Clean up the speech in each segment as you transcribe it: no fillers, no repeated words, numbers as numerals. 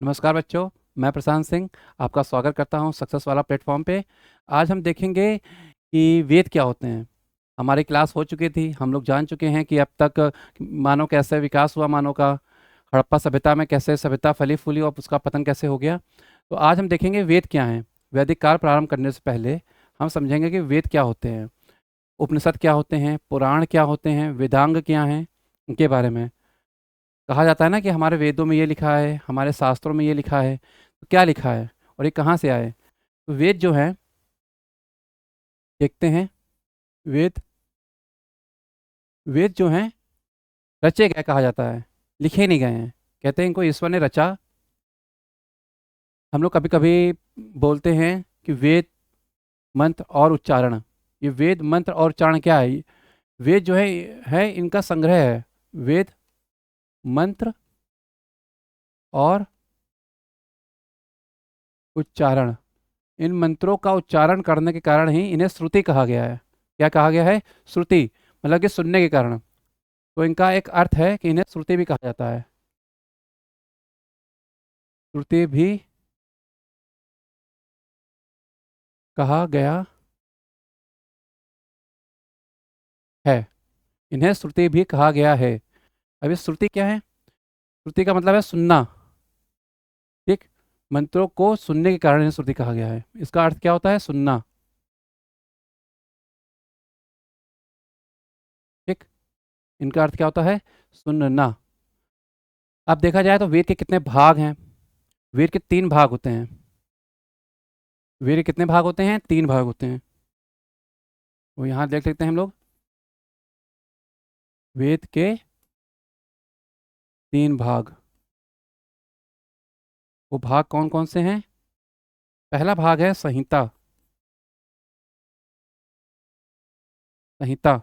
नमस्कार बच्चों। मैं प्रशांत सिंह आपका स्वागत करता हूं सक्सेस वाला प्लेटफॉर्म पे। आज हम देखेंगे कि वेद क्या होते हैं। हमारी क्लास हो चुकी थी, हम लोग जान चुके हैं कि अब तक मानव कैसे विकास हुआ, मानव का हड़प्पा सभ्यता में कैसे सभ्यता फली फूली और उसका पतन कैसे हो गया। तो आज हम देखेंगे वेद क्या हैं। वैदिक काल प्रारंभ करने से पहले हम समझेंगे कि वेद क्या होते हैं, उपनिषद क्या होते हैं, पुराण क्या होते हैं, वेदांग क्या हैं, इनके बारे में। कहा जाता है ना कि हमारे वेदों में ये लिखा है, हमारे शास्त्रों में ये लिखा है। तो क्या लिखा है और ये कहाँ से आए। तो वेद जो है, देखते हैं। वेद वेद जो हैं रचे गए कहा जाता है, लिखे नहीं गए हैं। कहते हैं इनको ईश्वर ने रचा। हम लोग कभी कभी बोलते हैं कि वेद मंत्र और उच्चारण। ये वेद मंत्र और उच्चारण क्या है? वेद जो है इनका संग्रह है। वेद मंत्र और उच्चारण। इन मंत्रों का उच्चारण करने के कारण ही इन्हें श्रुति कहा गया है। क्या कहा गया है? श्रुति, मतलब कि सुनने के कारण। तो इनका एक अर्थ है कि इन्हें श्रुति भी कहा जाता है। श्रुति भी कहा गया है। इन्हें श्रुति भी कहा गया है। अब ये श्रुति क्या है? श्रुति का मतलब है सुनना। ठीक। मंत्रों को सुनने के कारण इन्हें श्रुति कहा गया है। इसका अर्थ क्या होता है? सुनना। ठीक। इनका अर्थ क्या होता है? सुनना। अब देखा जाए तो वेद के कितने भाग हैं। वेद के तीन भाग होते हैं। वेद के कितने भाग होते हैं? तीन भाग होते हैं। वो यहाँ देख लेते हैं हम लोग। वेद के तीन भाग। वो भाग कौन कौन से हैं? पहला भाग है संहिता। संहिता।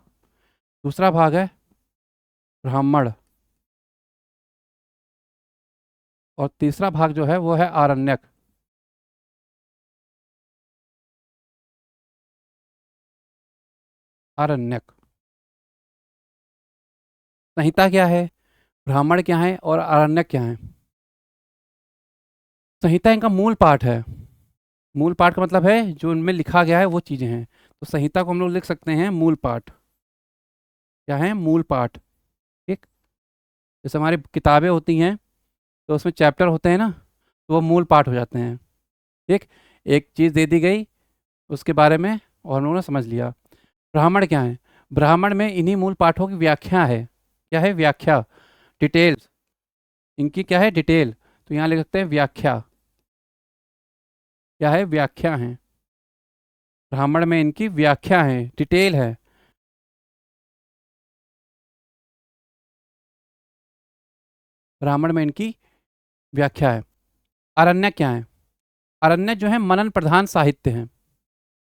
दूसरा भाग है ब्राह्मण। और तीसरा भाग जो है वो है आरण्यक। आरण्यक। संहिता क्या है, ब्राह्मण क्या है और आरण्यक क्या है? संहिता इनका मूल पाठ है। मूल पाठ का मतलब है जो उनमें लिखा गया है वो चीज़ें हैं। तो संहिता को हम लोग लिख सकते हैं मूल पाठ। क्या है? मूल पाठ। ठीक। जैसे हमारी किताबें होती हैं तो उसमें चैप्टर होते हैं ना, तो वो मूल पाठ हो जाते हैं। ठीक। एक चीज़ दे दी गई उसके बारे में और हम लोगों ने समझ लिया। ब्राह्मण क्या है? ब्राह्मण में इन्हीं मूल पाठों की व्याख्या है। क्या है? व्याख्या, डिटेल्स। इनकी क्या है? डिटेल। तो यहाँ लिख सकते हैं व्याख्या। क्या है? व्याख्या है। ब्राह्मण में इनकी व्याख्या है, डिटेल है। ब्राह्मण में इनकी व्याख्या है। अरण्य क्या है? अरण्य जो है मनन प्रधान साहित्य हैं।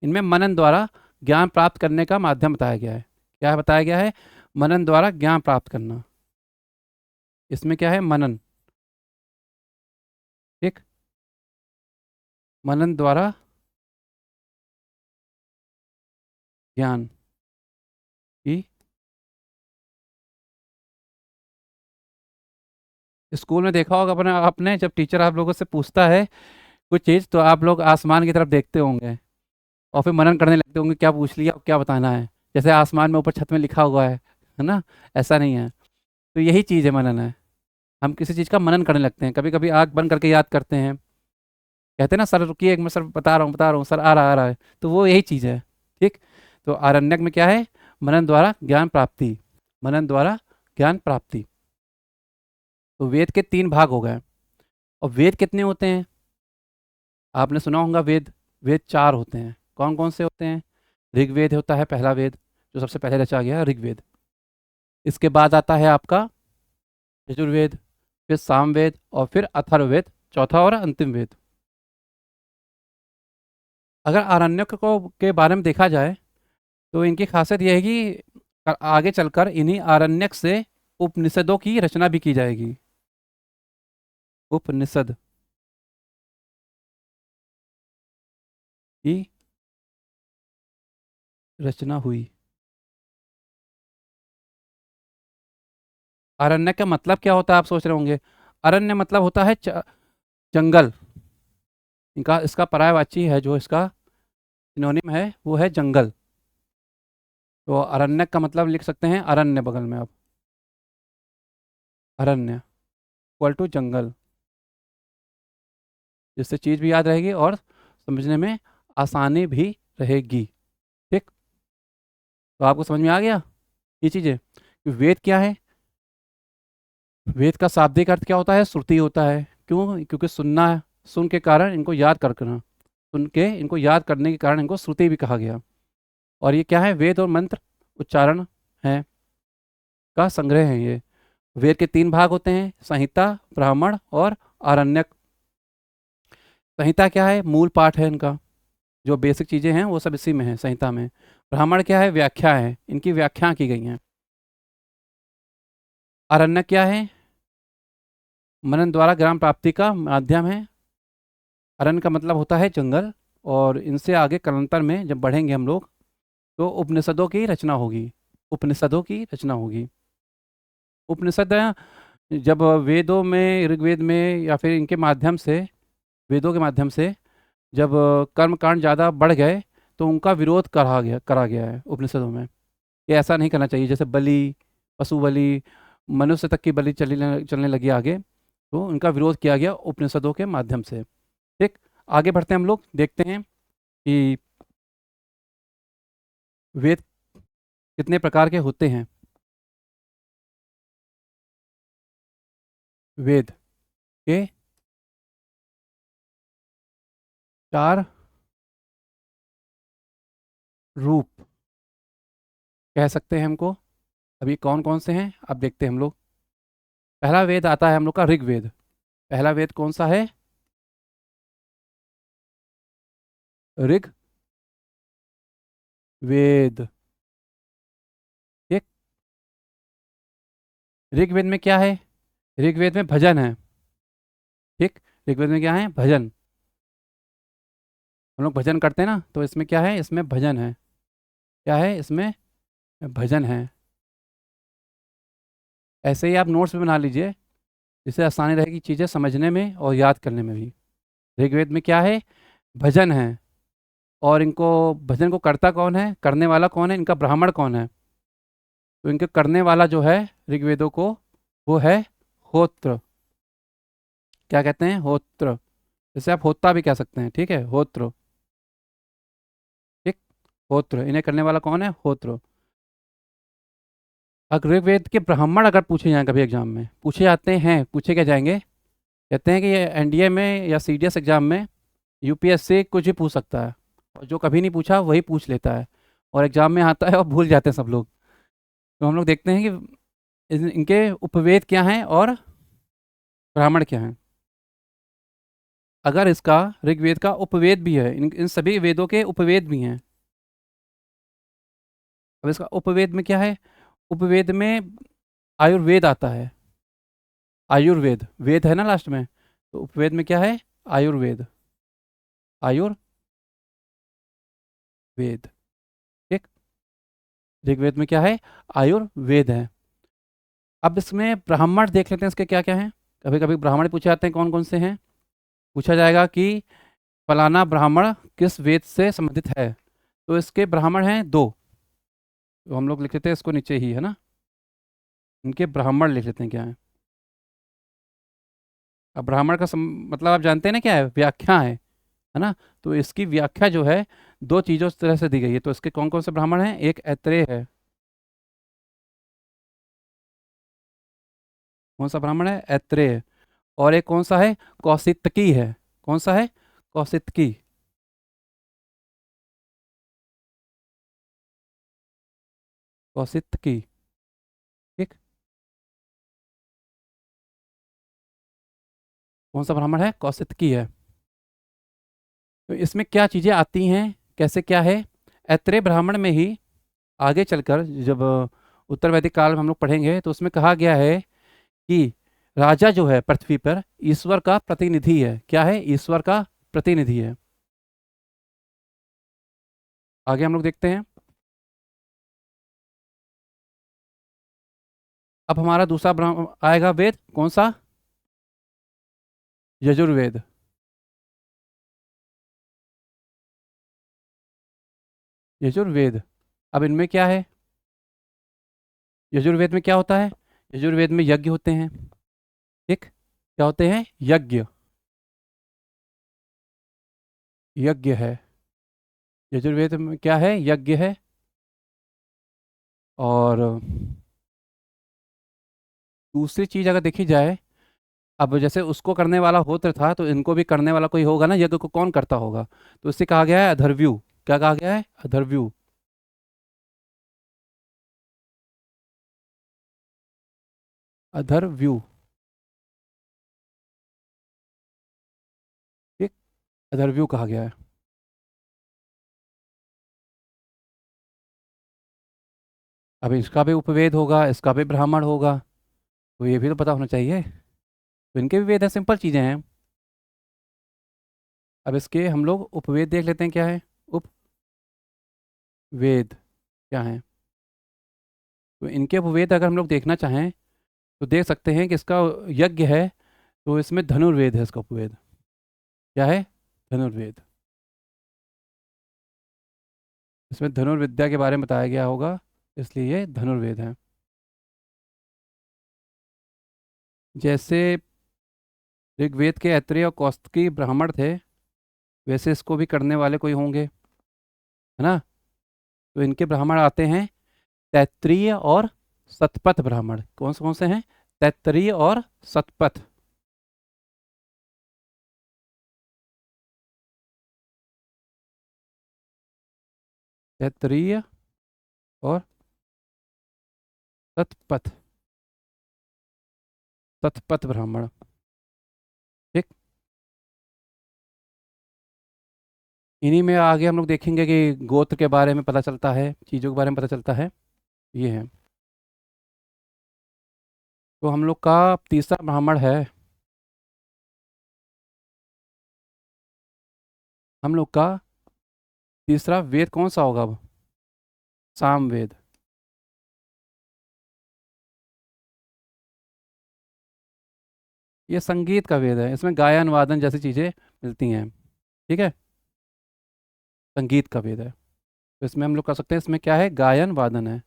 इनमें मनन द्वारा ज्ञान प्राप्त करने का माध्यम बताया गया है। क्या बताया गया है? मनन द्वारा ज्ञान प्राप्त करना। इसमें क्या है? मनन। ठीक। मनन द्वारा ज्ञान की। स्कूल में देखा होगा अपने आपने, जब टीचर आप लोगों से पूछता है कुछ चीज़ तो आप लोग आसमान की तरफ देखते होंगे और फिर मनन करने लगते होंगे क्या पूछ लिया और क्या बताना है। जैसे आसमान में ऊपर छत में लिखा हुआ है ना? ऐसा नहीं है। तो यही चीज़ है, मनन है। हम किसी चीज़ का मनन करने लगते हैं, कभी कभी आँख बंद करके याद करते हैं। कहते हैं ना, सर रुकिए एक मिनट, सर बता रहा हूँ सर, आ रहा है। तो वो यही चीज़ है। ठीक। तो आरण्यक में क्या है? मनन द्वारा ज्ञान प्राप्ति। मनन द्वारा ज्ञान प्राप्ति। तो वेद के तीन भाग हो गए। और वेद कितने होते हैं? आपने सुना होगा वेद। वेद चार होते हैं। कौन कौन से होते हैं? ऋग्वेद होता है पहला वेद, जो सबसे पहले रचा गया, ऋग्वेद। इसके बाद आता है आपका यजुर्वेद, फिर सामवेद और फिर अथर्ववेद, चौथा और अंतिम वेद। अगर आरण्यक को के बारे में देखा जाए तो इनकी खासियत यह है कि आगे चलकर इन्हीं आरण्यक से उपनिषदों की रचना भी की जाएगी। उपनिषद की रचना हुई। अरण्य का मतलब क्या होता है आप सोच रहे होंगे। अरण्य मतलब होता है जंगल, इनका इसका पर्यायवाची है, जो इसका सिनोनिम है वो है जंगल। तो अरण्यक का मतलब लिख सकते हैं अरण्य बगल में आप, अरण्य इक्वल टू जंगल, जिससे चीज़ भी याद रहेगी और समझने में आसानी भी रहेगी। ठीक, तो आपको समझ में आ गया ये चीज़ें कि वेद क्या है। वेद का शाब्दिक अर्थ क्या होता है? श्रुति होता है। क्यों? क्योंकि सुनना, सुन के कारण इनको याद करना, सुन के इनको याद करने के कारण इनको श्रुति भी कहा गया। और ये क्या है? वेद और मंत्र उच्चारण है का संग्रह है ये। वेद के 3 भाग होते हैं, संहिता, ब्राह्मण और आरण्यक। संहिता क्या है? मूल पाठ है इनका, जो बेसिक चीज़ें हैं वो सब इसी में है, संहिता में। ब्राह्मण क्या है? व्याख्या है, इनकी व्याख्या की गई हैं। आरण्यक क्या है? मनन द्वारा ज्ञान प्राप्ति का माध्यम है। अरण्य का मतलब होता है जंगल। और इनसे आगे कालांतर में जब बढ़ेंगे हम लोग, तो उपनिषदों की रचना होगी, उपनिषदों की रचना होगी। उपनिषद जब वेदों में, ऋग्वेद में या फिर इनके माध्यम से, वेदों के माध्यम से जब कर्म कांड ज़्यादा बढ़ गए, तो उनका विरोध करा गया है उपनिषदों में। ये ऐसा नहीं करना चाहिए, जैसे बलि, पशु बलि, मनुष्य तक की बलि चलने लगी आगे, तो उनका विरोध किया गया उपनिषदों के माध्यम से। ठीक, आगे बढ़ते हैं हम लोग, देखते हैं कि वेद कितने प्रकार के होते हैं। वेद के 4 रूप कह सकते हैं हमको। अभी कौन कौन से हैं अब देखते हैं हम लोग। पहला वेद आता है हम लोग का ऋग्वेद। पहला वेद कौन सा है? ऋग वेद। ठीक, ऋग्वेद में क्या है? ऋग्वेद में भजन है। ठीक, ऋग्वेद में क्या है? भजन। हम लोग भजन करते हैं ना, तो इसमें क्या है? इसमें भजन है। क्या है इसमें? भजन है। ऐसे ही आप नोट्स भी बना लीजिए, जिससे आसानी रहेगी चीज़ें समझने में और याद करने में भी। ऋग्वेद में क्या है? भजन है। और इनको, भजन को करता कौन है, करने वाला कौन है, इनका ब्राह्मण कौन है? तो इनके करने वाला जो है ऋग्वेदों को, वो है होत्र। क्या कहते हैं? होत्र। जैसे आप होता भी कह सकते हैं, ठीक है, होत्र। ठीक, होत्र, इन्हें करने वाला कौन है? होत्र। अगर ऋग्वेद के ब्राह्मण अगर पूछे जाएं, कभी एग्जाम में पूछे जाते हैं, पूछे क्या जाएंगे, कहते हैं कि ये एनडीए में या सीडीएस एग्जाम में, यूपीएससी कुछ भी पूछ सकता है, और जो कभी नहीं पूछा वही पूछ लेता है, और एग्जाम में आता है और भूल जाते हैं सब लोग। तो हम लोग देखते हैं कि इनके उपवेद क्या हैं और ब्राह्मण क्या हैं। अगर इसका ऋग्वेद का उपवेद भी है, इन सभी वेदों के उपवेद भी हैं। अब इसका उपवेद में क्या है? उपवेद में आयुर्वेद आता है। आयुर्वेद, वेद है ना लास्ट में, तो उपवेद में क्या है? आयुर्वेद। आयुर्वेद। ठीक, ऋग्वेद में क्या है? आयुर्वेद है। अब इसमें ब्राह्मण देख लेते हैं इसके क्या क्या हैं। कभी कभी ब्राह्मण पूछे जाते हैं, कौन कौन से हैं। पूछा जाएगा कि फलाना ब्राह्मण किस वेद से संबंधित है, तो इसके ब्राह्मण हैं 2। तो हम लोग लिख लेते हैं इसको नीचे ही, है ना, इनके ब्राह्मण लिख लेते हैं क्या है। अब ब्राह्मण का मतलब आप जानते हैं ना क्या है? व्याख्या है ना। तो इसकी व्याख्या जो है 2 चीज़ों से तरह से दी गई है। तो इसके कौन कौन से ब्राह्मण हैं? एक ऐत्रेय है। कौन सा ब्राह्मण है? ऐत्रेय। और एक कौन सा है? कौशितकी है। कौन सा है? कौशितकी। कौशितकी। ठीक, कौन सा ब्राह्मण है? कौशितकी है। तो इसमें क्या चीज़ें आती हैं, कैसे क्या है? ऐत्रेय ब्राह्मण में ही आगे चलकर जब उत्तर वैदिक काल में हम लोग पढ़ेंगे, तो उसमें कहा गया है कि राजा जो है पृथ्वी पर ईश्वर का प्रतिनिधि है। क्या है? ईश्वर का प्रतिनिधि है। आगे हम लोग देखते हैं। अब हमारा दूसरा आएगा वेद, कौन सा? यजुर्वेद। यजुर्वेद। अब इनमें क्या है? यजुर्वेद में क्या होता है? यजुर्वेद में यज्ञ होते हैं। ठीक, क्या होते हैं? यज्ञ। यज्ञ है। यजुर्वेद में क्या है? यज्ञ है। और दूसरी चीज अगर देखी जाए, अब जैसे उसको करने वाला होत्र था, तो इनको भी करने वाला कोई होगा ना, यज्ञ को कौन करता होगा? तो इससे कहा गया है अधर्व्यू। क्या कहा गया है? अधर्व्यू। अधर्व्यू। ठीक, अधर्व्यू कहा गया है। अब इसका भी उपवेद होगा, इसका भी ब्राह्मण होगा, तो ये भी तो पता होना चाहिए। तो इनके भी वेद है, सिंपल चीजें हैं। अब इसके हम लोग उपवेद देख लेते हैं, क्या है उपवेद, क्या है? तो इनके उपवेद अगर हम लोग देखना चाहें, तो देख सकते हैं कि इसका यज्ञ है, तो इसमें धनुर्वेद है इसका उपवेद। क्या है? धनुर्वेद। इसमें धनुर्विद्या के बारे में बताया गया होगा, इसलिए ये धनुर्वेद है। जैसे ऋग्वेद के ऐत्रेय और कौस्तुकी ब्राह्मण थे, वैसे इसको भी करने वाले कोई होंगे, है ना? तो इनके ब्राह्मण आते हैं तैत्तिरीय और सतपथ ब्राह्मण। कौन से हैं? तैत्तिरीय और सतपथ। तैत्तिरीय और सतपथ। सतपथ ब्राह्मण। ठीक, इन्हीं में आगे हम लोग देखेंगे कि गोत्र के बारे में पता चलता है, चीज़ों के बारे में पता चलता है। ये है। तो हम लोग का तीसरा ब्राह्मण है, हम लोग का तीसरा वेद कौन सा होगा अब? सामवेद। ये संगीत का वेद है, इसमें गायन वादन जैसी चीज़ें मिलती हैं। ठीक है, संगीत का वेद है। तो इसमें हम लोग कर सकते हैं, इसमें क्या है? गायन वादन है,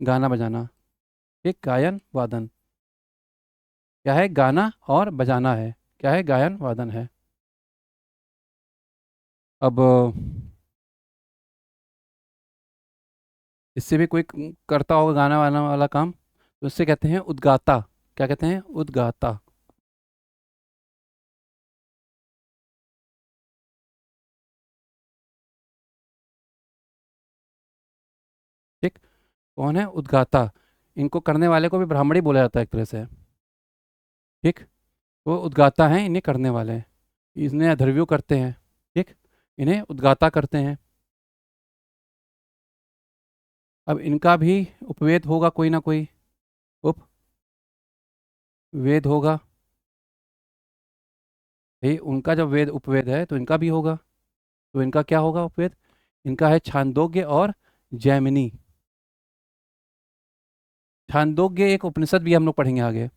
गाना बजाना। ठीक, गायन वादन। क्या है? गाना और बजाना है। क्या है? गायन वादन है। अब इससे भी कोई करता होगा गाना वाना वाला काम, तो इससे कहते हैं उद्गाता। क्या कहते हैं? उद्गाता। ठीक, कौन है? उद्गाता। इनको करने वाले को भी ब्राह्मण ही बोला जाता है एक तरह से। ठीक, वो उद्गाता हैं, इन्हें करने वाले हैं। इन्हें अधर्व्यू करते हैं। ठीक, इन्हें उद्गाता करते हैं। अब इनका भी उपवेद होगा कोई ना कोई, उपवेद होगा। भाई उनका जब वेद उपवेद है, तो इनका भी होगा। तो इनका क्या होगा उपवेद? इनका है छांदोग्य और जैमिनी। छांदोग्य एक उपनिषद भी हम लोग पढ़ेंगे आगे।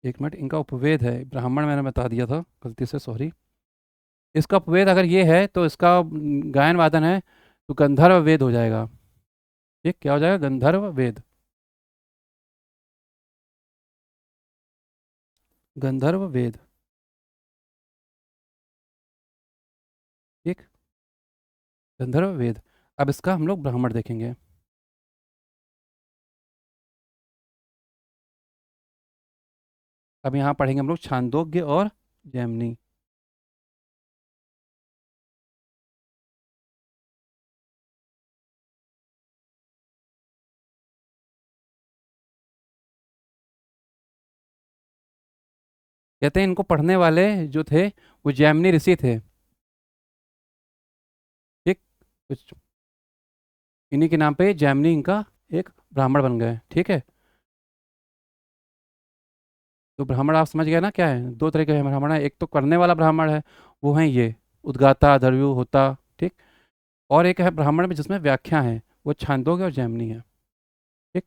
एक मिनट, इनका उपवेद है ब्राह्मण, मैंने बता दिया था गलती से, सॉरी। इसका उपवेद अगर ये है, तो इसका गायन वादन है, तो गंधर्व वेद हो जाएगा। ठीक, क्या हो जाएगा? गंधर्व वेद। गंधर्व वेद। ठीक, गंधर्व वेद। अब इसका हम लोग ब्राह्मण देखेंगे। अब यहाँ पढ़ेंगे हम लोग छांदोग्य और जैमिनी। कहते हैं इनको पढ़ने वाले जो थे, वो जैमिनी ऋषि थे। ठीक, कुछ इन्हीं के नाम पे जैमिनी इनका एक ब्राह्मण बन गए। ठीक है, तो ब्राह्मण आप समझ गए ना क्या है? दो तरह के ब्राह्मण है, एक तो करने वाला ब्राह्मण है, वो है ये उद्गाता, अधर्व्यू होता। ठीक, और एक है ब्राह्मण में जिसमें व्याख्या है, वो छांदोग्य और जैमिनी है। ठीक।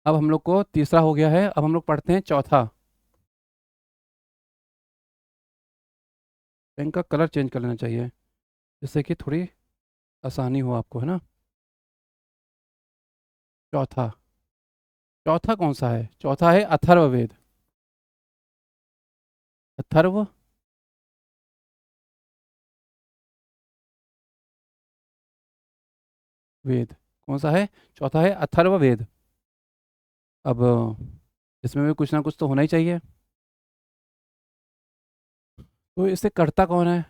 अब हम लोग को तीसरा हो गया है, अब हम लोग पढ़ते हैं चौथा। इनका कलर चेंज कर लेना चाहिए जिससे कि थोड़ी आसानी हो आपको, है ना। चौथा, चौथा कौन सा है? चौथा है अथर्ववेद। अथर्व वेद कौन सा है? चौथा है अथर्ववेद। अब इसमें भी कुछ ना कुछ तो होना ही चाहिए। तो इसे करता कौन है?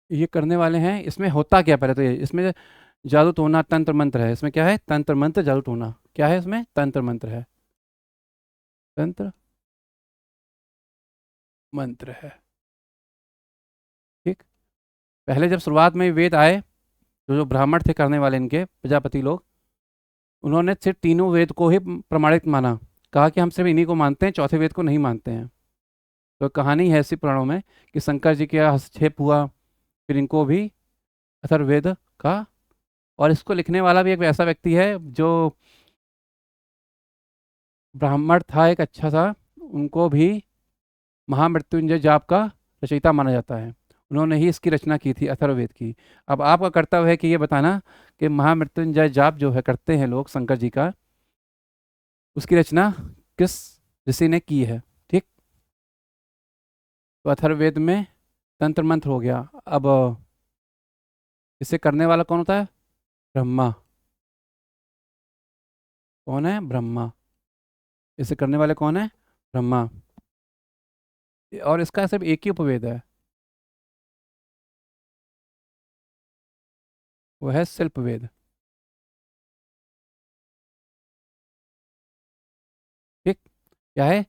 ये करने वाले हैं। इसमें होता क्या पहले तो ये, इसमें जादू टोना तंत्र मंत्र है। इसमें क्या है? तंत्र मंत्र जादू टोना। क्या है इसमें? तंत्र मंत्र है। तंत्र मंत्र है। ठीक। पहले जब शुरुआत में वेद आए, तो जो ब्राह्मण थे करने वाले इनके प्रजापति लोग, उन्होंने सिर्फ तीनों वेद को ही प्रमाणित माना। कहा कि हम सिर्फ इन्हीं को मानते हैं, चौथे वेद को नहीं मानते हैं। तो कहानी है ऐसी पुराणों में कि शंकर जी का हस्तक्षेप हुआ, फिर इनको भी अथर्ववेद का। और इसको लिखने वाला भी एक ऐसा व्यक्ति है जो ब्राह्मण था, एक अच्छा सा। उनको भी महामृत्युंजय जाप का रचयिता माना जाता है। उन्होंने ही इसकी रचना की थी, अथर्ववेद की। अब आपका कर्तव्य है कि ये बताना कि महामृत्युंजय जाप जो है करते हैं लोग शंकर जी का, उसकी रचना किस ऋषि ने की है। ठीक। तो अथर्ववेद में तंत्र मंत्र हो गया। अब इसे करने वाला कौन होता है? ब्रह्मा। कौन है? ब्रह्मा। इसे करने वाले कौन है? ब्रह्मा। और इसका सिर्फ एक ही उपवेद है, वो है शिल्पवेद। ठीक। क्या है?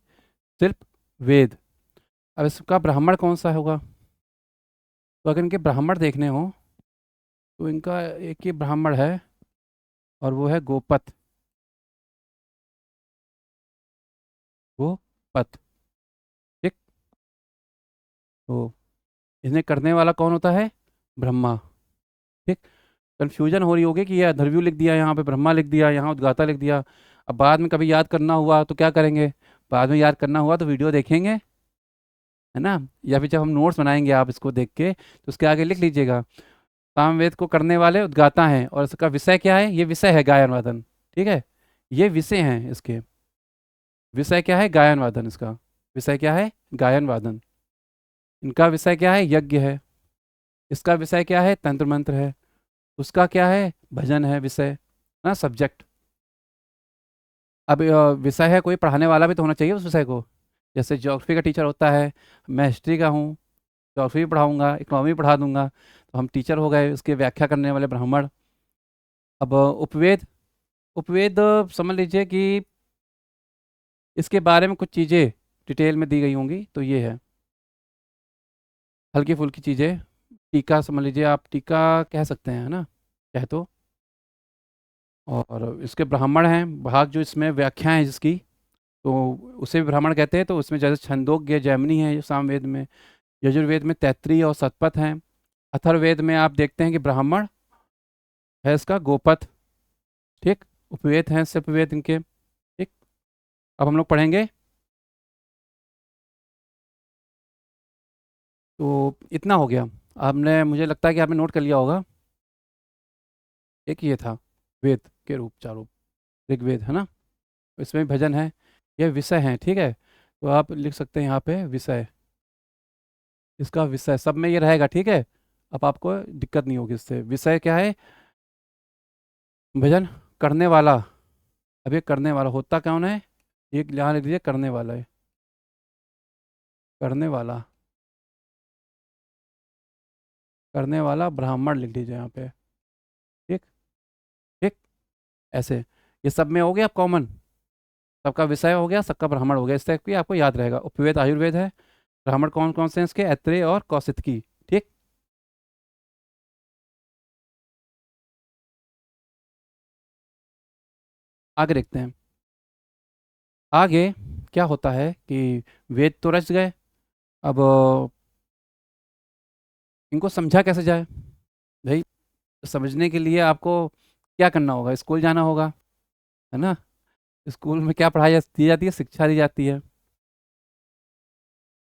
शिल्प वेद। अब इसका ब्राह्मण कौन सा होगा? तो अगर इनके ब्राह्मण देखने हो तो इनका एक ही ब्राह्मण है, और वो है गोपत। गोपत। ठीक। तो इन्हें करने वाला कौन होता है? ब्रह्मा। ठीक। कन्फ्यूजन हो रही होगी कि ये अथर्वयु लिख दिया, यहाँ पे ब्रह्मा लिख दिया, यहाँ उद्गाता लिख दिया। अब बाद में कभी याद करना हुआ तो क्या करेंगे? बाद में याद करना हुआ तो वीडियो देखेंगे, है ना। या फिर जब हम नोट्स बनाएंगे आप इसको देख के तो उसके आगे लिख लीजिएगा, सामवेद को करने वाले उद्गाता हैं और इसका विषय क्या है? ये विषय है गायन वादन। ठीक है। ये विषय हैं इसके। विषय क्या है? गायन वादन। इसका विषय क्या है? गायन वादन। इनका विषय क्या है? यज्ञ है। इसका विषय क्या है? तंत्र मंत्र है। उसका क्या है? भजन है विषय, ना, सब्जेक्ट। अब विषय है, कोई पढ़ाने वाला भी तो होना चाहिए उस विषय को। जैसे ज्योग्राफी का टीचर होता है, मैं हिस्ट्री का हूँ, ज्योग्राफी भी पढ़ाऊंगा, इकोनॉमी पढ़ा दूंगा, तो हम टीचर हो गए, उसके व्याख्या करने वाले ब्राह्मण। अब उपवेद, उपवेद समझ लीजिए कि इसके बारे में कुछ चीज़ें डिटेल में दी गई होंगी, तो ये है हल्की फुल्की चीज़ें। टीका समझ लीजिए आप, टीका कह सकते हैं, है ना, कह तो। और इसके ब्राह्मण हैं भाग, जो इसमें व्याख्या है जिसकी, तो उसे भी ब्राह्मण कहते हैं। तो उसमें जैसे छंदोग्य जैमिनी है सामवेद में, यजुर्वेद में तैत्तिरीय और शतपथ हैं, अथर्ववेद में आप देखते हैं कि ब्राह्मण है इसका गोपथ। ठीक। उपवेद हैं शिल्पवेद इनके। ठीक। अब हम लोग पढ़ेंगे। तो इतना हो गया। आपने, मुझे लगता है कि आपने नोट कर लिया होगा। एक ये था वेद के रूप, चारों ऋग्वेद, है ना। इसमें भजन है, ये विषय हैं। ठीक है। तो आप लिख सकते हैं यहाँ पे विषय, इसका विषय सब में ये रहेगा। ठीक है। अब आपको दिक्कत नहीं होगी इससे। विषय क्या है? भजन करने वाला। अब ये करने वाला होता कौन है? एक यहाँ लिख दीजिए, करने वाला है, करने वाला, करने वाला ब्राह्मण लिख दीजिए यहाँ पे। ठीक। ठीक। ऐसे ये सब में हो गया कॉमन, सबका विषय हो गया, सबका ब्राह्मण हो गया। इससे भी आपको याद रहेगा। उपवेद आयुर्वेद है, ब्राह्मण कौन कौन से हैं इसके? ऐत्रेय और कौशितकी। ठीक। आगे देखते हैं। आगे क्या होता है कि वेद तो रच गए, अब इनको समझा कैसे जाए भाई? समझने के लिए आपको क्या करना होगा? स्कूल जाना होगा, है ना? स्कूल में क्या पढ़ाई दी जाती है? शिक्षा दी जाती है।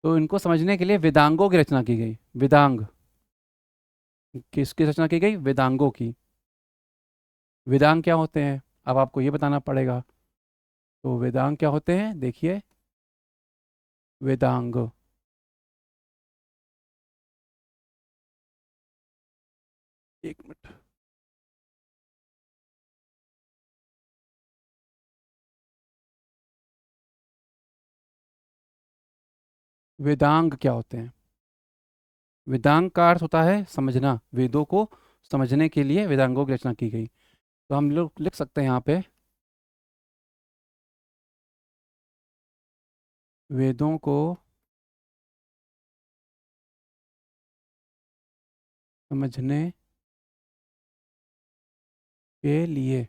तो इनको समझने के लिए वेदांगों की रचना की गई। वेदांग, किसकी रचना की गई? वेदांगों की। वेदांग क्या होते हैं? अब आपको ये बताना पड़ेगा। तो वेदांग क्या होते हैं? देखिए, वेदांग, एक मिनट। वेदांग क्या होते हैं? वेदांग का अर्थ होता है समझना। वेदों को समझने के लिए वेदांगों की रचना की गई। तो हम लोग लिख सकते हैं यहाँ पे, वेदों को समझने के लिए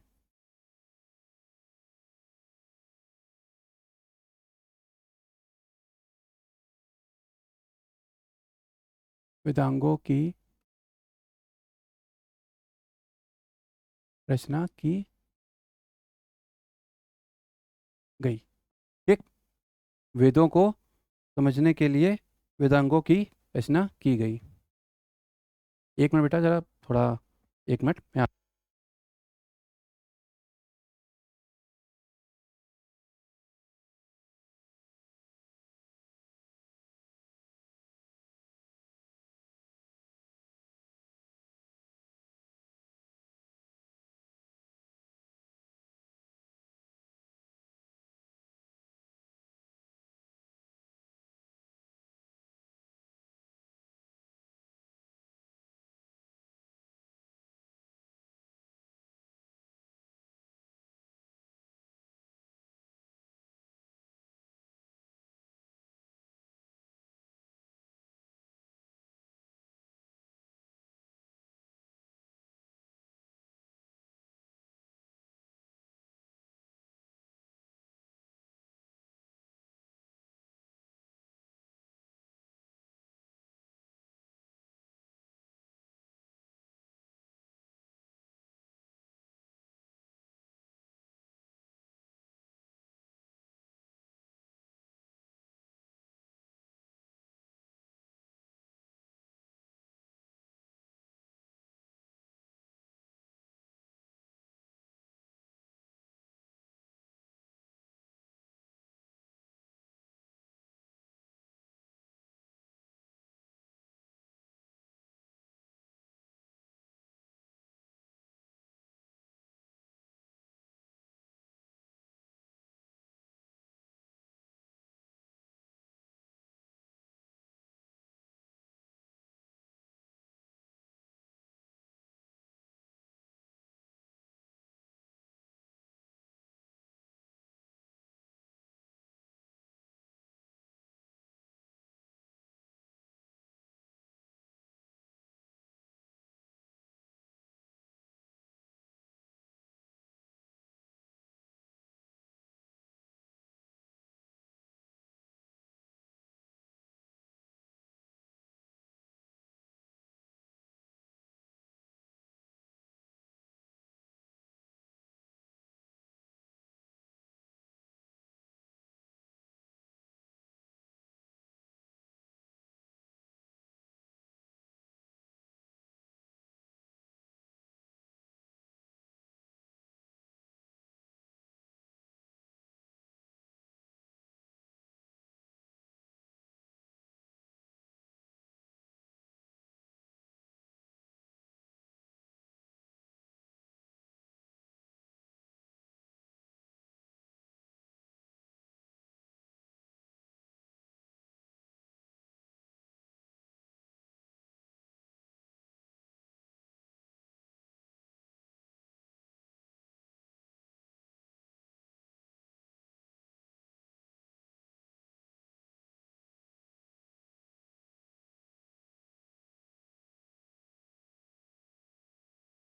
वेदांगों की रचना की गई। ठीक। वेदों को समझने के लिए वेदांगों की रचना की गई। एक मिनट बेटा, जरा थोड़ा, एक मिनट मैं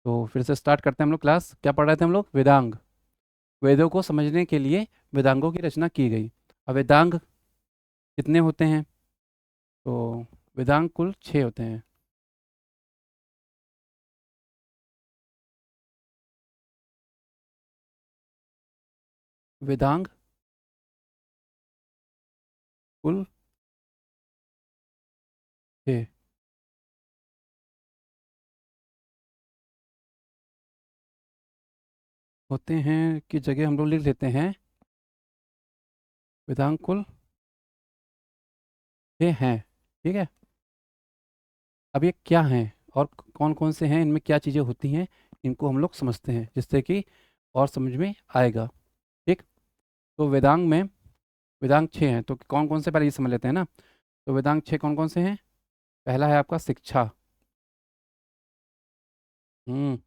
तो फिर से स्टार्ट करते हैं हम लोग क्लास। क्या पढ़ रहे थे हम लोग? वेदांग। वेदों को समझने के लिए वेदांगों की रचना की गई। अब वेदांग कितने होते हैं? तो वेदांग कुल 6 होते हैं। वेदांग कुल है। होते हैं की जगह हम लोग लिख लेते हैं वेदांग कुल ये हैं। ठीक है। अब ये क्या हैं और कौन कौन से हैं, इनमें क्या चीज़ें होती हैं, इनको हम लोग समझते हैं जिससे कि और समझ में आएगा। ठीक। तो वेदांग में वेदांग 6 हैं, तो कौन कौन से पहले ये समझ लेते हैं ना। तो वेदांग 6 कौन कौन से हैं। पहला है आपका शिक्षा। हम्म।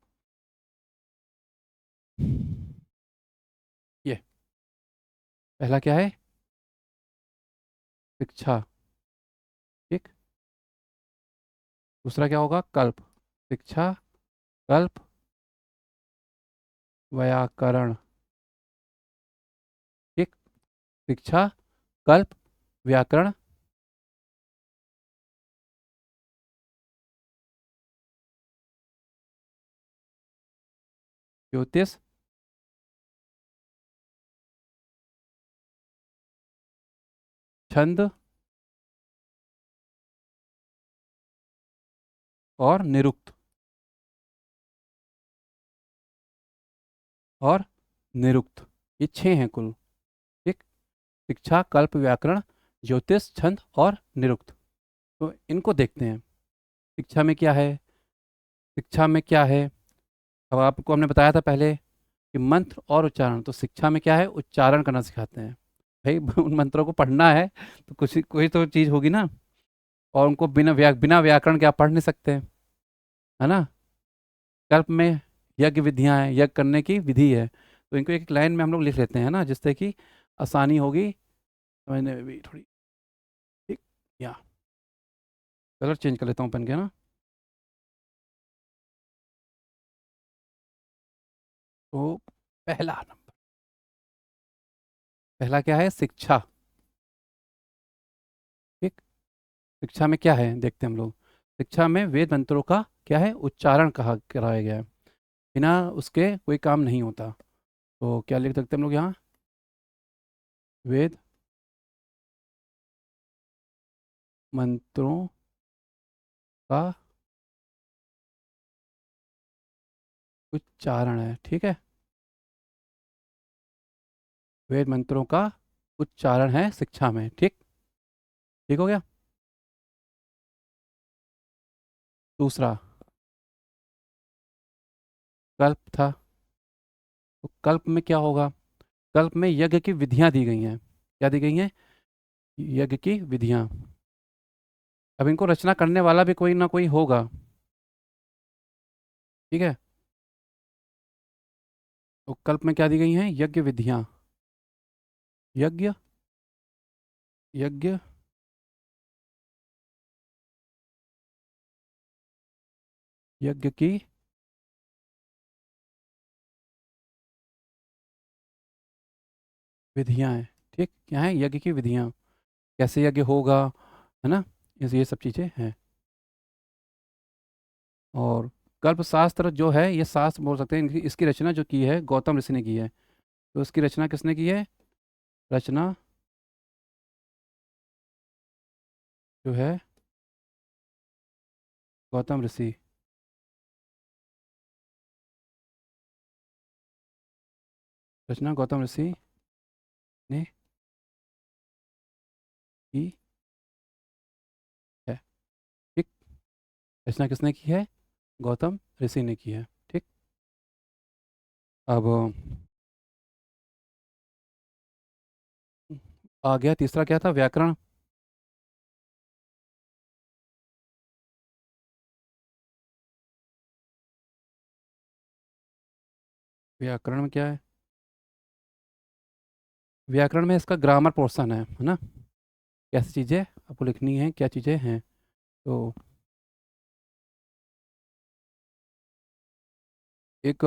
ये पहला क्या है, शिक्षा। ठीक। दूसरा क्या होगा, कल्प। शिक्षा, कल्प, व्याकरण। ठीक। शिक्षा, कल्प, व्याकरण, ज्योतिष, छंद और निरुक्त। और निरुक्त, ये 6 हैं कुल। ठीक। शिक्षा, कल्प, व्याकरण, ज्योतिष, छंद और निरुक्त। तो इनको देखते हैं। शिक्षा में क्या है, शिक्षा में क्या है। अब आपको हमने बताया था पहले कि मंत्र और उच्चारण, तो शिक्षा में क्या है, उच्चारण करना सिखाते हैं। भाई उन मंत्रों को पढ़ना है तो कुछ कोई तो चीज़ होगी ना। और उनको बिना व्याकरण के आप पढ़ नहीं सकते, है ना। कल्प में यज्ञ विधियां हैं, यज्ञ करने की विधि है, तो इनको एक एक लाइन में हम लोग लिख लेते हैं ना, जिससे कि आसानी होगी समझने में भी थोड़ी। ठीक। या कलर चेंज कर लेता हूँ पेन के ना। तो पहला नंबर, पहला क्या है, शिक्षा। ठीक। शिक्षा में क्या है देखते हैं हम लोग। शिक्षा में वेद मंत्रों का क्या है, उच्चारण कहा कराया गया है। बिना उसके कोई काम नहीं होता। तो क्या लिख सकते हैं हम लोग यहाँ, वेद मंत्रों का उच्चारण है। ठीक है। वेद मंत्रों का उच्चारण है शिक्षा में। ठीक। ठीक हो गया। दूसरा कल्प था। तो कल्प में क्या होगा, कल्प में यज्ञ की विधियां दी गई हैं। क्या दी गई हैं, यज्ञ की विधियां। अब इनको रचना करने वाला भी कोई ना कोई होगा। ठीक है। तो कल्प में क्या दी गई हैं, यज्ञ विधियां। यज्ञ, यज्ञ, यज्ञ की विधियां हैं। ठीक, क्या है, यज्ञ की विधियां, कैसे यज्ञ होगा, है ना। ये सब चीज़ें हैं। और कल्प शास्त्र जो है, ये शास्त्र बोल सकते हैं, इसकी रचना जो की है गौतम ऋषि ने की है। तो इसकी रचना किसने की है, रचना जो है गौतम ऋषि रचना गौतम ऋषि ने की है। ठीक। रचना किसने की है, गौतम ऋषि ने की है। ठीक। अब आ गया तीसरा, क्या था, व्याकरण। व्याकरण में क्या है, व्याकरण में इसका ग्रामर पोर्शन है ना। कैसी चीज़ें आपको लिखनी है, क्या चीज़ें हैं। तो एक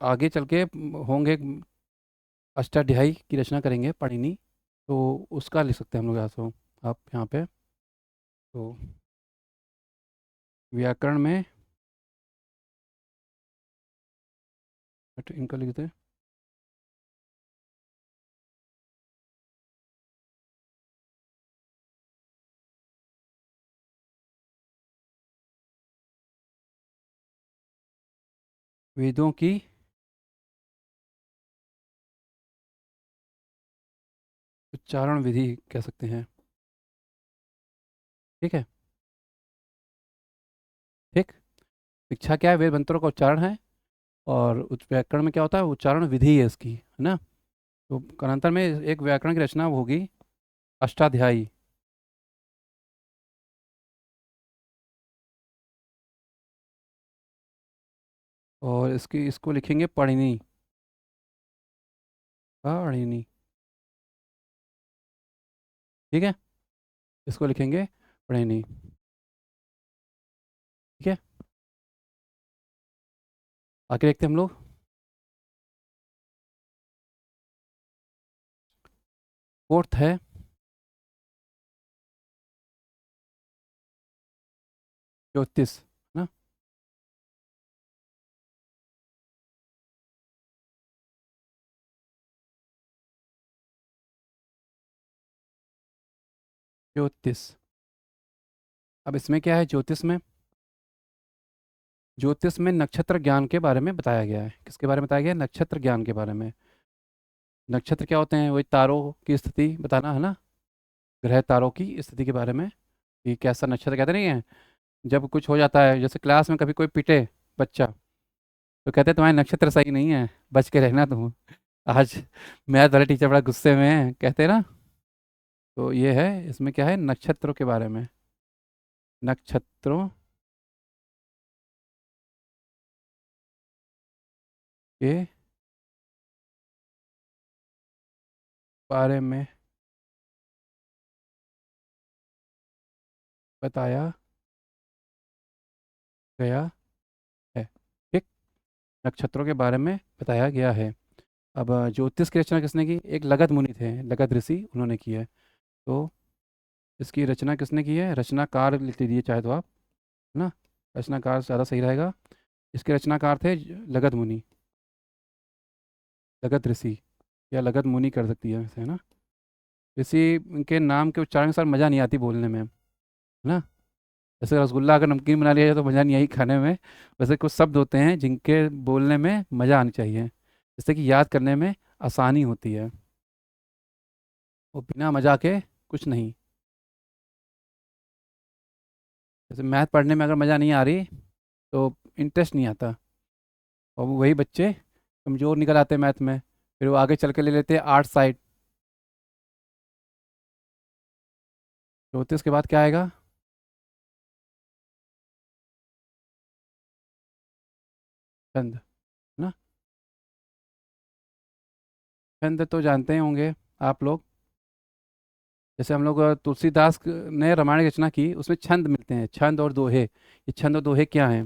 आगे चल के होंगे, अष्टाध्यायी की रचना करेंगे पाणिनि, तो उसका लिख सकते हैं हम लोग यहाँ से। आप यहाँ पे तो व्याकरण में इनका लिखते हैं, वेदों की उच्चारण विधि कह सकते हैं। ठीक है। ठीक। शिक्षा क्या है? वेद मंत्रों का उच्चारण है। और उच्च व्याकरण में क्या होता है? उच्चारण विधि है इसकी, है ना। तो कालांतर में एक व्याकरण की रचना होगी अष्टाध्यायी। और इसको लिखेंगे पढ़िनी। पढ़िनी। ठीक है। इसको लिखेंगे पढ़िनी। ठीक है। आगे देखते हैं हम लोग। फोर्थ है ज्योतिष, है ना। ज्योतिष। अब इसमें क्या है ज्योतिष में? ज्योतिष में नक्षत्र ज्ञान के बारे में बताया गया है। किसके बारे में बताया गया है? नक्षत्र ज्ञान के बारे में। नक्षत्र क्या होते हैं? वही तारों की स्थिति बताना, है ना। ग्रह तारों की स्थिति के बारे में कि कैसा नक्षत्र, कहते नहीं है जब कुछ हो जाता है, जैसे क्लास में कभी कोई पिटे बच्चा, तो कहते हैं तुम्हारे नक्षत्र सही नहीं है, बच के रहना तुम। आज मैथ वाले टीचर बड़ा गुस्से में है, कहते हैं ना। तो ये है, इसमें क्या है नक्षत्रों के बारे में। नक्षत्रों के बारे में बताया गया है। ठीक। नक्षत्रों के बारे में बताया गया है। अब ज्योतिष की रचना किसने की? एक लगध मुनि थे, लगध ऋषि, उन्होंने की है। तो इसकी रचना किसने की है? रचनाकार लिख लीजिए चाहे तो आप, है ना। रचनाकार ज़्यादा सही रहेगा। इसके रचनाकार थे लगध मुनि, लगध ऋषि, या लगध मुनि कर सकती है वैसे, है ना। ऋषि के नाम के उच्चारण के साथ मज़ा नहीं आती बोलने में, है ना। जैसे रसगुल्ला अगर नमकीन बना लिया जाए तो मज़ा नहीं आई खाने में। वैसे कुछ शब्द होते हैं जिनके बोलने में मज़ा आनी चाहिए, जिससे कि याद करने में आसानी होती है। वो बिना मज़ा के कुछ नहीं। जैसे मैथ पढ़ने में अगर मज़ा नहीं आ रही तो इंटरेस्ट नहीं आता। और वो वही बच्चे कमज़ोर निकल आते हैं मैथ में, फिर वो आगे चल के ले लेते हैं आर्ट साइड। तो इसके बाद क्या आएगा? छंद, है ना। छंद तो जानते ही होंगे आप लोग। जैसे हम लोग तुलसीदास ने रामायण की रचना की, उसमें छंद मिलते हैं, छंद और दोहे। ये छंद और दोहे क्या हैं,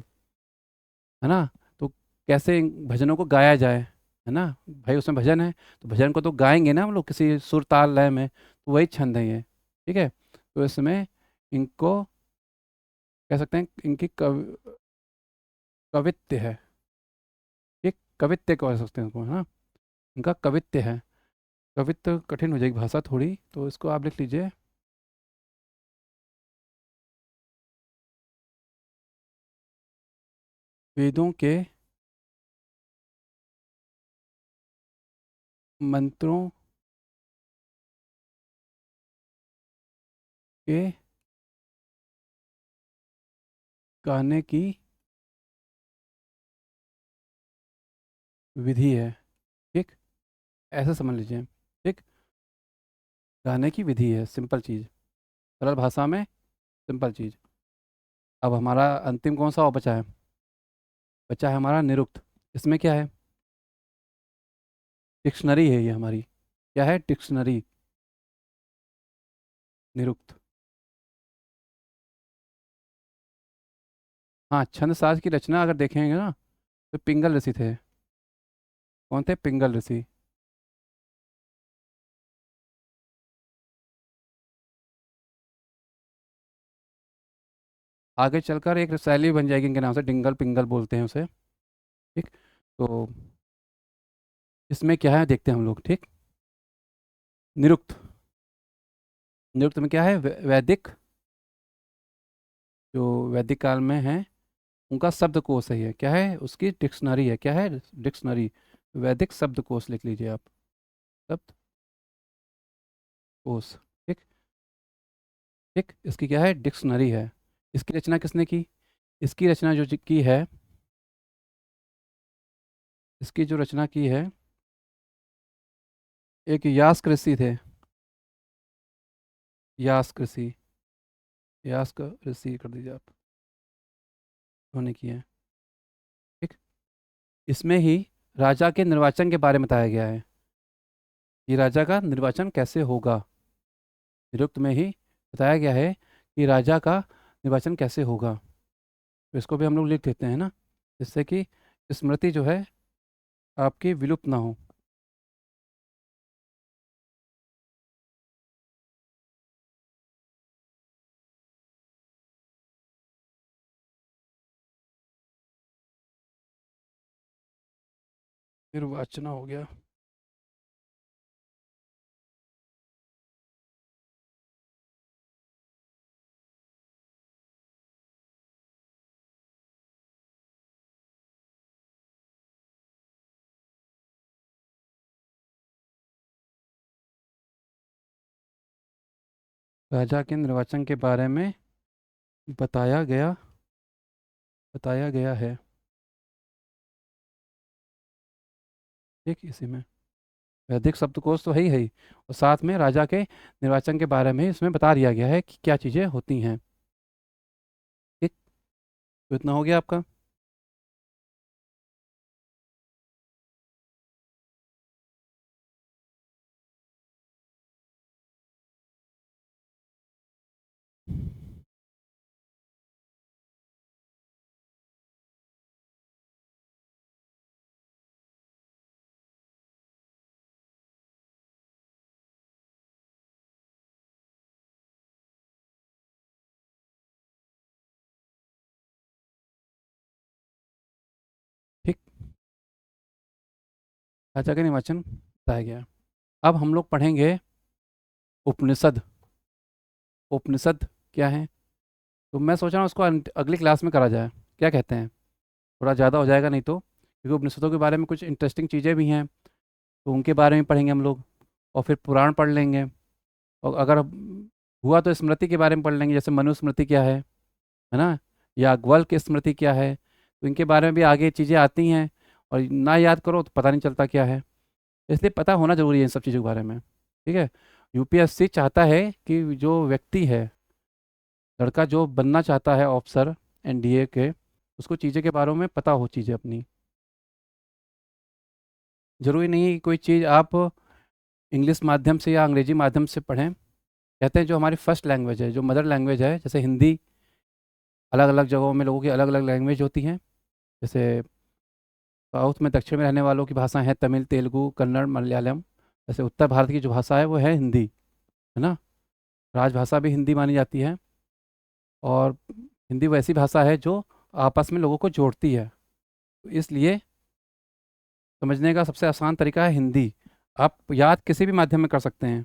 है ना। तो कैसे इन भजनों को गाया जाए, है ना। भाई उसमें भजन है, तो भजन को तो गाएंगे ना हम लोग किसी सुर ताल लय में, तो वही छंद है ये। ठीक है। तो इसमें इनको कह सकते हैं इनकी कवित्य है। एक कवित्य कह सकते हैं इसको, है ना। इनका कवित्य है। कवित्य कठिन हो जाएगी भाषा थोड़ी, तो इसको आप लिख लीजिए वेदों के मंत्रों के गाने की विधि है। ठीक। ऐसे समझ लीजिए। ठीक। गाने की विधि है, सिंपल चीज़, सरल भाषा में सिंपल चीज़। अब हमारा अंतिम कौन सा और बचा है? बचा है हमारा निरुक्त। इसमें क्या है? डिक्शनरी है ये हमारी। क्या है? डिक्शनरी। निरुक्त। हाँ, छंद साज की रचना अगर देखेंगे ना, तो पिंगल ऋषि थे। कौन थे? पिंगल ऋषि। आगे चलकर एक शैली बन जाएगी इनके नाम से, डिंगल पिंगल बोलते हैं उसे। ठीक। तो इसमें क्या है देखते हैं हम लोग। ठीक। निरुक्त। निरुक्त में क्या है? वैदिक, जो वैदिक काल में है, उनका शब्दकोश है, ये क्या है, उसकी डिक्शनरी है, क्या है, डिक्शनरी। वैदिक शब्दकोश लिख लीजिए आप, शब्दकोश। ठीक। ठीक, इसकी क्या है, डिक्शनरी है। इसकी रचना किसने की, इसकी रचना जो की है, इसकी जो रचना की है, एक यास्क ऋषि थे, यास्क ऋषि, यास्क ऋषि कर दीजिए आप, उन्होंने की है। ठीक। इसमें ही राजा के निर्वाचन के बारे में बताया गया है, कि राजा का निर्वाचन कैसे होगा। निरुक्त में ही बताया गया है कि राजा का निर्वाचन कैसे होगा। तो इसको भी हम लोग लिख देते हैं ना, जिससे कि स्मृति जो है आपकी विलुप्त ना हो। निर्वाचना हो गया। राजा के निर्वाचन के बारे में बताया गया, बताया गया है। ठीक, इसी में वैदिक शब्दकोश तो है ही है ही, और साथ में राजा के निर्वाचन के बारे में इसमें बता दिया गया है कि क्या चीज़ें होती हैं। ठीक, तो इतना हो गया आपका। ठीक, राजा के निर्वाचन बताया गया। अब हम लोग पढ़ेंगे उपनिषद। उपनिषद क्या है, तो मैं सोच रहा हूँ उसको अगली क्लास में करा जाए, क्या कहते हैं, थोड़ा ज़्यादा हो जाएगा नहीं तो, क्योंकि उपनिषदों के बारे में कुछ इंटरेस्टिंग चीज़ें भी हैं, तो उनके बारे में पढ़ेंगे हम लोग। और फिर पुराण पढ़ लेंगे, और अगर हुआ तो स्मृति के बारे में पढ़ लेंगे, जैसे मनुस्मृति क्या है ना, या ग्वल की स्मृति क्या है, तो इनके बारे में भी आगे चीज़ें आती हैं, और ना याद करो तो पता नहीं चलता क्या है, इसलिए पता होना ज़रूरी है इन सब चीज़ों के बारे में। ठीक है, यूपीएससी चाहता है कि जो व्यक्ति है, लड़का जो बनना चाहता है ऑफिसर एनडीए के, उसको चीज़ें के बारे में पता हो, चीज़ें अपनी। ज़रूरी नहीं है कि कोई चीज़ आप इंग्लिश माध्यम से या अंग्रेजी माध्यम से पढ़ें। कहते हैं जो हमारी फर्स्ट लैंग्वेज है, जो मदर लैंग्वेज है, जैसे हिंदी, अलग अलग जगहों में लोगों की अलग अलग लैंग्वेज होती हैं। जैसे साउथ में, दक्षिण में रहने वालों की भाषा है तमिल, तेलुगु, कन्नड़, मलयालम। जैसे उत्तर भारत की जो भाषा है वो है हिंदी, है ना, राजभाषा भी हिंदी मानी जाती है। और हिंदी वैसी भाषा है जो आपस में लोगों को जोड़ती है, तो इसलिए समझने का सबसे आसान तरीका है हिंदी। आप याद किसी भी माध्यम में कर सकते हैं,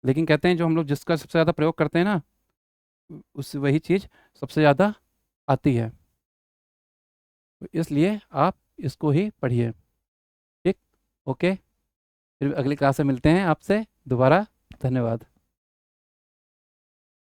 लेकिन कहते हैं जो हम लोग जिसका सबसे ज़्यादा प्रयोग करते हैं ना, उस वही चीज़ सबसे ज़्यादा आती है, तो इसलिए आप इसको ही पढ़िए। ठीक, ओके, फिर अगली क्लास में मिलते हैं आपसे दोबारा। धन्यवाद।